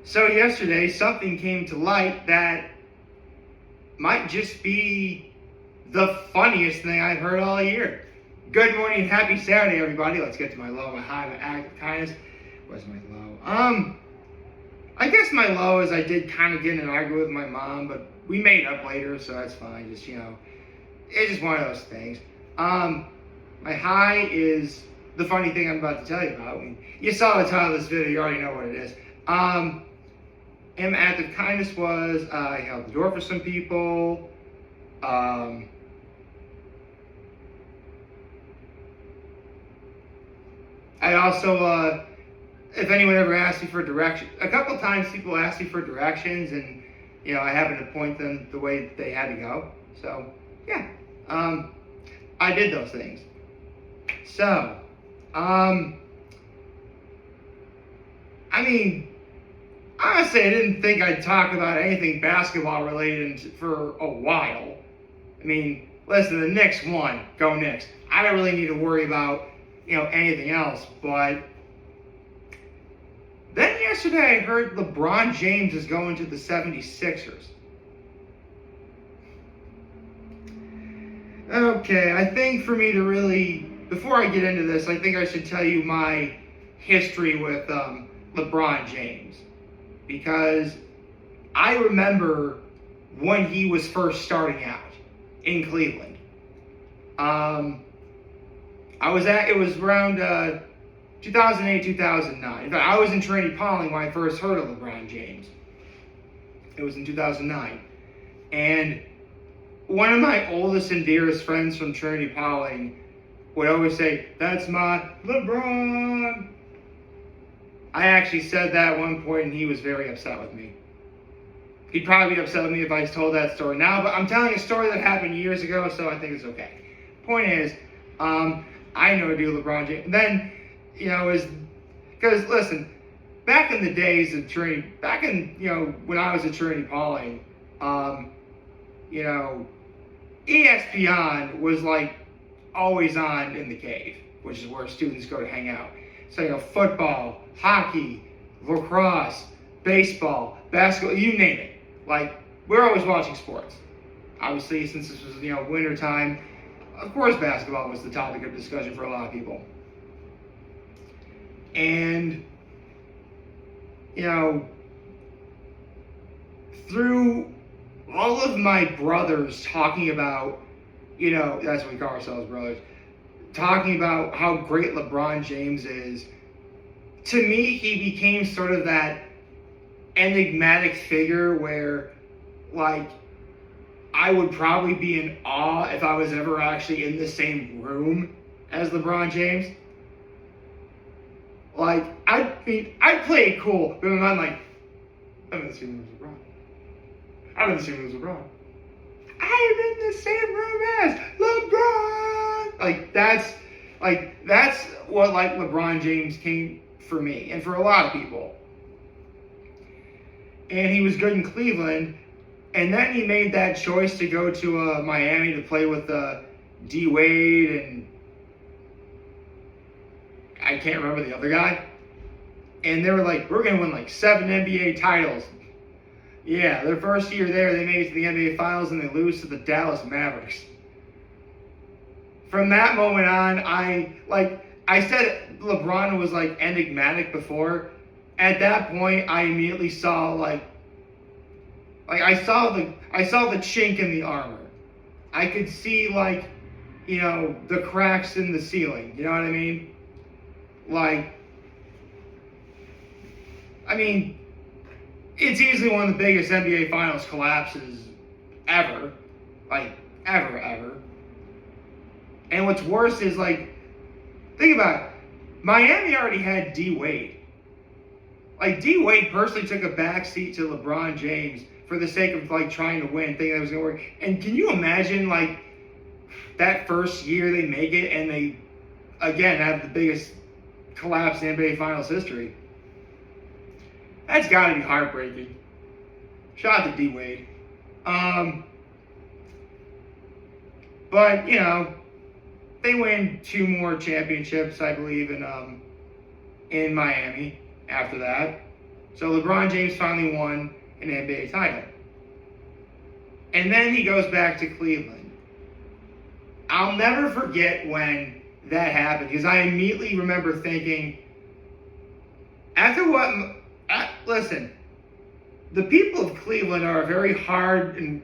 So yesterday, something came to light that might just be the funniest thing I've heard all year. Good morning and happy Saturday, everybody. Let's get to my low, my high, my act of kindness. What's my low? I guess my low is I did kind of get in an argument with my mom, but we made up later, so that's fine. Just, it's just one of those things. My high is the funny thing I'm about to tell you about. I mean, you saw the title of this video, you already know what it is. And my act of kindness was I held the door for some people. I also, if anyone ever asked me for direction, a couple of times people asked me for directions, and I happened to point them the way they had to go. So yeah, I did those things. So, honestly, I didn't think I'd talk about anything basketball related for a while. Listen, the Knicks won. Go Knicks. I don't really need to worry about, anything else. But then yesterday I heard LeBron James is going to the 76ers. Okay, I think for me to really, before I get into this, I think I should tell you my history with LeBron James. Because I remember when he was first starting out in Cleveland. It was around 2008, 2009. In fact, I was in Trinity Pauling when I first heard of LeBron James. It was in 2009. And one of my oldest and dearest friends from Trinity Pauling would always say, "That's my LeBron." I actually said that at one point, and he was very upset with me. He'd probably be upset with me if I told that story now, but I'm telling a story that happened years ago, so I think it's okay. Point is, I know a deal with LeBron James. And then, because listen, back in the days of Trinity, when I was at Trinity Pauling, ESPN was like always on in the cave, which is where students go to hang out. So, football, hockey, lacrosse, baseball, basketball, you name it. Like, we're always watching sports. Obviously, since this was, winter time, of course basketball was the topic of discussion for a lot of people. And, through all of my brothers talking about, that's what we call ourselves, brothers, talking about how great LeBron James is, to me, he became sort of that enigmatic figure where, I would probably be in awe if I was ever actually in the same room as LeBron James. I'd play it cool, but in my mind, I'm in the same room as LeBron. I'm in the same room as LeBron. I'm in the same room as LeBron. That's what LeBron James came for me and for a lot of people. And he was good in Cleveland, and then he made that choice to go to Miami to play with D Wade and I can't remember the other guy. And they were like, we're gonna win 7 NBA titles. Yeah, their first year there, they made it to the NBA Finals and they lose to the Dallas Mavericks. From that moment on, I said LeBron was enigmatic before. At that point, I immediately saw I saw the chink in the armor. I could see the cracks in the ceiling. You know what I mean? It's easily one of the biggest NBA Finals collapses ever. Ever. And what's worse is, think about it. Miami already had D Wade. D Wade personally took a backseat to LeBron James for the sake of, trying to win, thinking that was going to work. And can you imagine, that first year they make it and they, again, have the biggest collapse in NBA Finals history? That's got to be heartbreaking. Shout out to D Wade. But, they win 2 more championships, I believe, in Miami after that. So LeBron James finally won an NBA title. And then he goes back to Cleveland. I'll never forget when that happened, because I immediately remember thinking, listen, the people of Cleveland are a very hardworking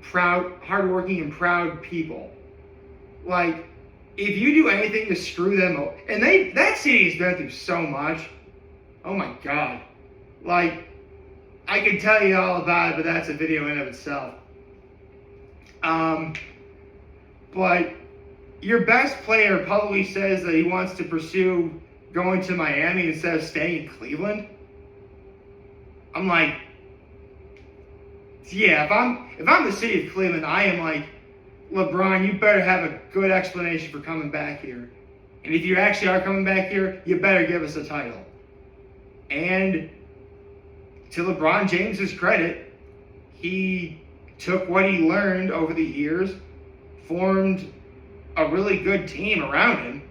and proud people. Like, if you do anything to screw them over, and that city's been through so much. Oh my God. Like, I could tell you all about it, but that's a video in of itself. But your best player publicly says that he wants to pursue going to Miami instead of staying in Cleveland. I'm like, yeah, if I'm the city of Cleveland, I am like, LeBron, you better have a good explanation for coming back here. And if you actually are coming back here, you better give us a title. And to LeBron James's credit, he took what he learned over the years, formed a really good team around him,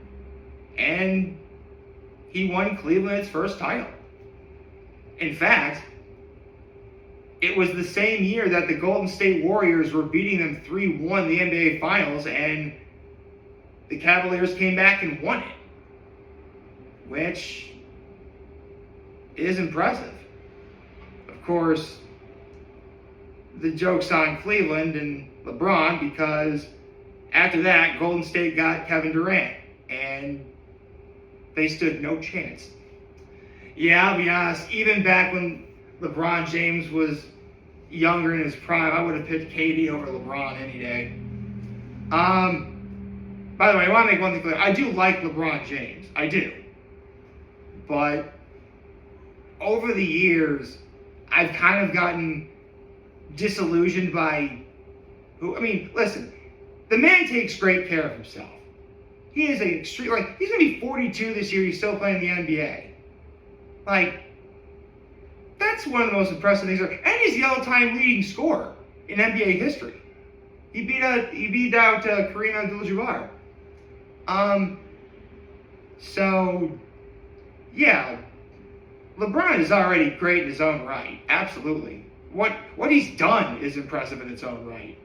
and he won Cleveland its first title. In fact, it was the same year that the Golden State Warriors were beating them 3-1 in the NBA Finals, and the Cavaliers came back and won it, which is impressive. Of course, the joke's on Cleveland and LeBron, because after that, Golden State got Kevin Durant, and they stood no chance. Yeah, I'll be honest, even back when LeBron James was younger in his prime, I would have picked KD over LeBron any day. By the way, I want to make one thing clear. I do like LeBron James. I do. But over the years, I've kind of gotten disillusioned by listen, the man takes great care of himself. He is he's going to be 42 this year. He's still playing in the NBA. Like, that's one of the most impressive things. And he's the all-time leading scorer in NBA history. He beat out Kareem Abdul-Jabbar. So, yeah, LeBron is already great in his own right. Absolutely. What he's done is impressive in its own right.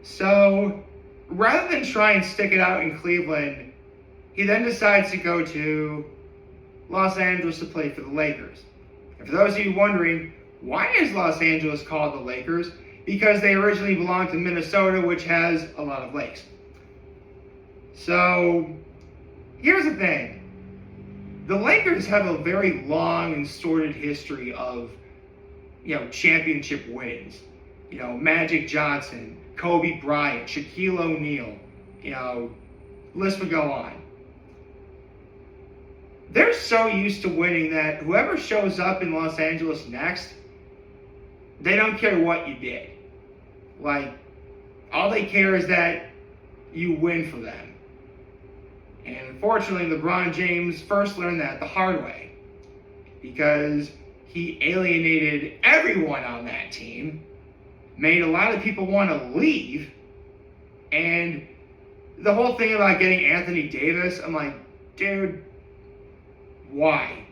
So, rather than try and stick it out in Cleveland, he then decides to go to Los Angeles to play for the Lakers. And for those of you wondering, why is Los Angeles called the Lakers? Because they originally belonged to Minnesota, which has a lot of lakes. So, here's the thing. The Lakers have a very long and sordid history of, championship wins. Magic Johnson, Kobe Bryant, Shaquille O'Neal, list would go on. They're so used to winning that whoever shows up in Los Angeles next, they don't care what you did. Like, all they care is that you win for them. And unfortunately, LeBron James first learned that the hard way, because he alienated everyone on that team, made a lot of people want to leave, and the whole thing about getting Anthony Davis, I'm like, dude, why?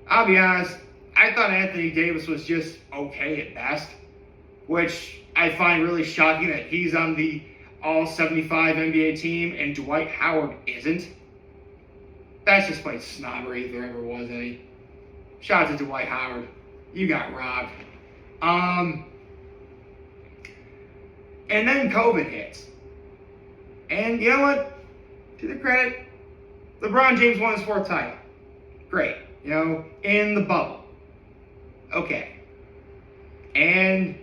I'll be honest, I thought Anthony Davis was just okay at best, which I find really shocking that he's on the All-75 NBA team and Dwight Howard isn't. That's just plain snobbery if there ever was any. Shout out to Dwight Howard. You got robbed. And then COVID hits. And you know what? To the credit, LeBron James won his fourth title. Great. In the bubble. Okay. And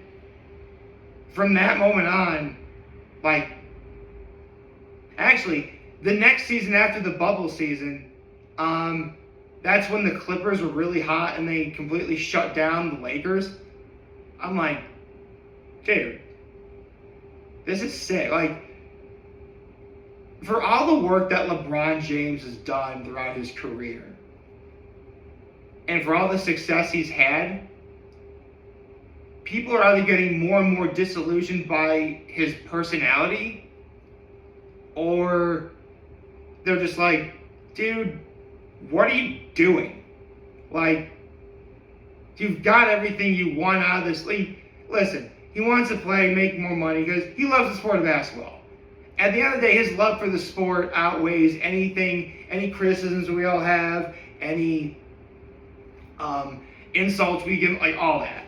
from that moment on, actually, the next season after the bubble season, that's when the Clippers were really hot and they completely shut down the Lakers. I'm like, dude, this is sick. For all the work that LeBron James has done throughout his career, and for all the success he's had, people are either getting more and more disillusioned by his personality, or they're just like, dude, what are you doing? Like, you've got everything you want out of this league. Listen, he wants to play, make more money because he loves the sport of basketball. At the end of the day, his love for the sport outweighs anything, any criticisms we all have, any insults we give, like all that.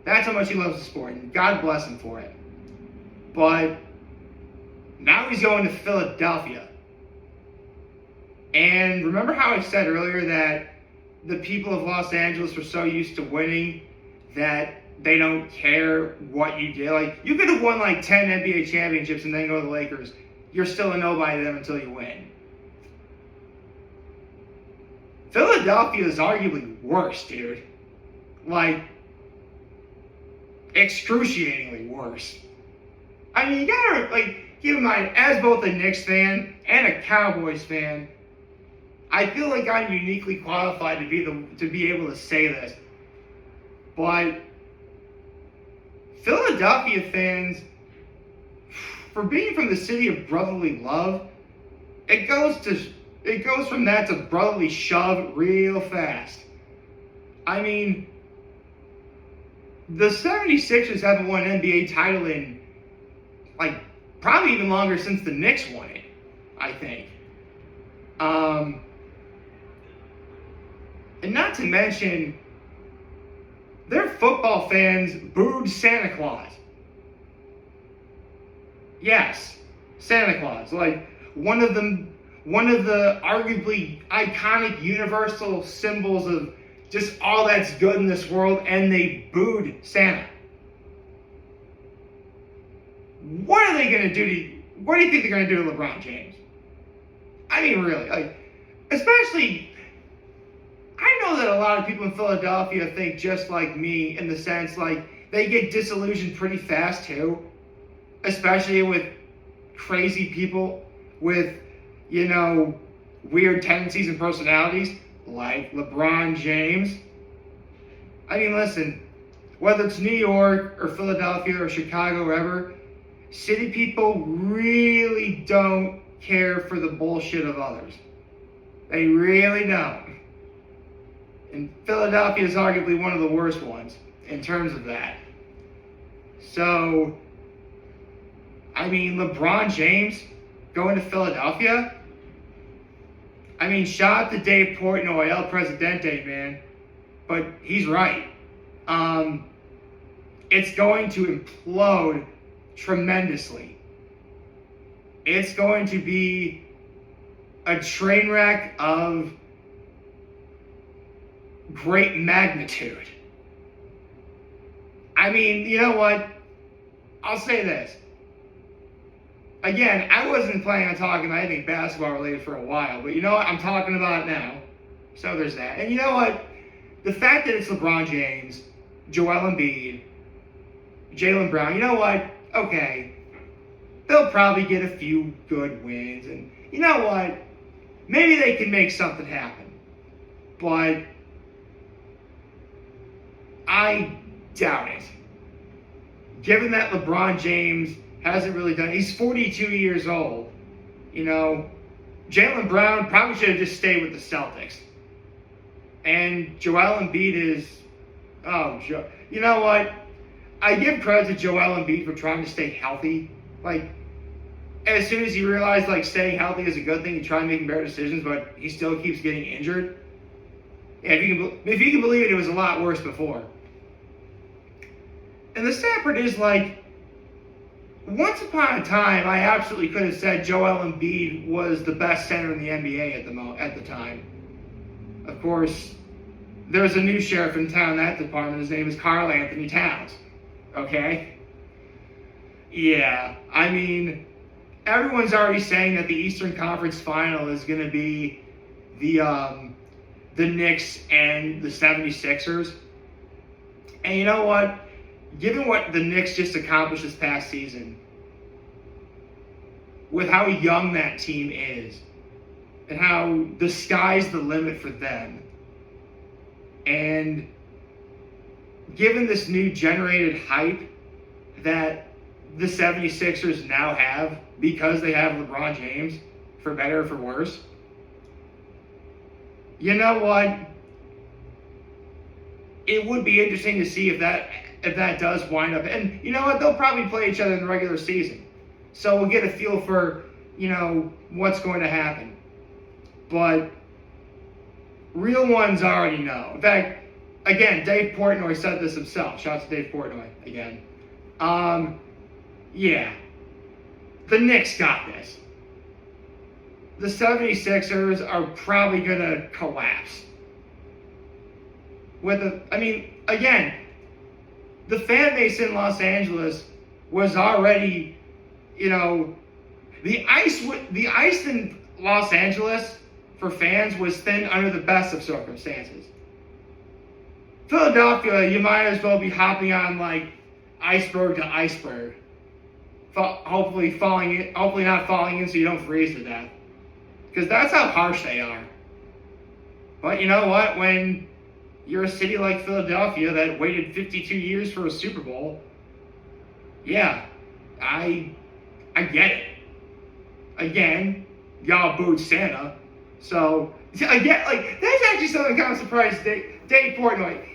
That's how much he loves the sport, and God bless him for it. But now he's going to Philadelphia. And remember how I said earlier that the people of Los Angeles are so used to winning that they don't care what you did? Like, you could have won like 10 NBA championships and then go to the Lakers. You're still a nobody to them until you win. Philadelphia is arguably worse, dude. Like, excruciatingly worse. I mean, you gotta, like, keep in mind, as both a Knicks fan and a Cowboys fan, I feel like I'm uniquely qualified to be able to say this. But Philadelphia fans, for being from the city of brotherly love, it goes from that to brotherly shove real fast. I mean, the 76ers haven't won an NBA title in, like, probably even longer since the Knicks won it, I think. And not to mention, their football fans booed Santa Claus. Yes, Santa Claus. Like, one of the arguably iconic universal symbols of just all that's good in this world, and they booed Santa. What are they going to do what do you think they're going to do to LeBron James? I mean, really, like, especially, I know that a lot of people in Philadelphia think just like me, in the sense, like, they get disillusioned pretty fast too, especially with crazy people with, you know, weird tendencies and personalities like LeBron James. I mean, listen, whether it's New York or Philadelphia or Chicago, wherever, city people really don't care for the bullshit of others. They really don't. And Philadelphia is arguably one of the worst ones in terms of that. So, I mean, LeBron James going to Philadelphia? I mean, shout out to Dave Portnoy, El Presidente, man. But he's right. It's going to implode tremendously. It's going to be a train wreck of great magnitude. I mean, you know what? I'll say this. Again, I wasn't planning on talking about anything basketball related for a while, but you know what? I'm talking about it now. So there's that. And you know what? The fact that it's LeBron James, Joel Embiid, Jaylen Brown, you know what? Okay. They'll probably get a few good wins. And you know what? Maybe they can make something happen. But I doubt it. Given that LeBron James hasn't really done. He's 42 years old. You know, Jaylen Brown probably should have just stayed with the Celtics. And Joel Embiid is, you know what? I give credit to Joel Embiid for trying to stay healthy. Like, as soon as he realized, like, staying healthy is a good thing, he tried making better decisions, but he still keeps getting injured. Yeah, if you can believe it, it was a lot worse before. And the sad part is, like, once upon a time, I absolutely could have said Joel Embiid was the best center in the NBA at the time. Of course, there's a new sheriff in town in that department. His name is Karl Anthony Towns. Okay? Yeah, I mean, everyone's already saying that the Eastern Conference Final is going to be the Knicks and the 76ers. And you know what? Given what the Knicks just accomplished this past season, with how young that team is, and how the sky's the limit for them, and given this new generated hype that the 76ers now have because they have LeBron James, for better or for worse, you know what? it would be interesting to see if that does wind up. And you know what? They'll probably play each other in the regular season, so we'll get a feel for what's going to happen. But real ones already know. In fact, again, Dave Portnoy said this himself. Shout out to Dave Portnoy again. Yeah, the Knicks got this. The 76ers are probably going to collapse. Again, the fan base in Los Angeles was already, the ice in Los Angeles for fans was thin under the best of circumstances. Philadelphia, you might as well be hopping on like iceberg to iceberg. Hopefully not falling in so you don't freeze to death. Because that's how harsh they are. But you know what? When you're a city like Philadelphia that waited 52 years for a Super Bowl, yeah, I get it. Again, y'all booed Santa. So, again, that's actually something I'm kind of surprised. Dave Portnoy's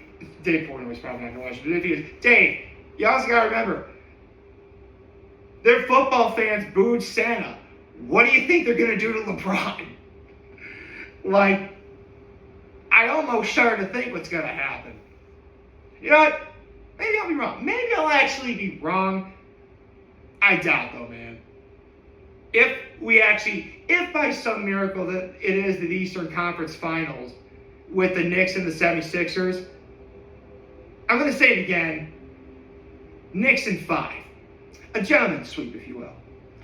probably not going to watch it, but if he is, Dave, you also got to remember, their football fans booed Santa. What do you think they're going to do to LeBron? I almost shudder to think what's going to happen. You know what? Maybe I'll be wrong. Maybe I'll actually be wrong. I doubt, though, man. If by some miracle that it is the Eastern Conference Finals with the Knicks and the 76ers, I'm going to say it again. Knicks in 5. A gentleman's sweep, if you will.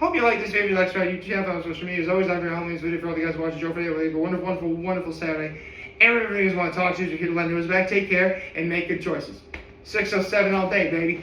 Hope you like this video. Like, subscribe to YouTube channel, follow social media. As always, I'm your homie. This video for all the guys watching Joe video. Have a wonderful, wonderful, wonderful Saturday. And remember, if you guys want to talk to you, you're here to lend to us back. Take care and make good choices. 607 all day, baby.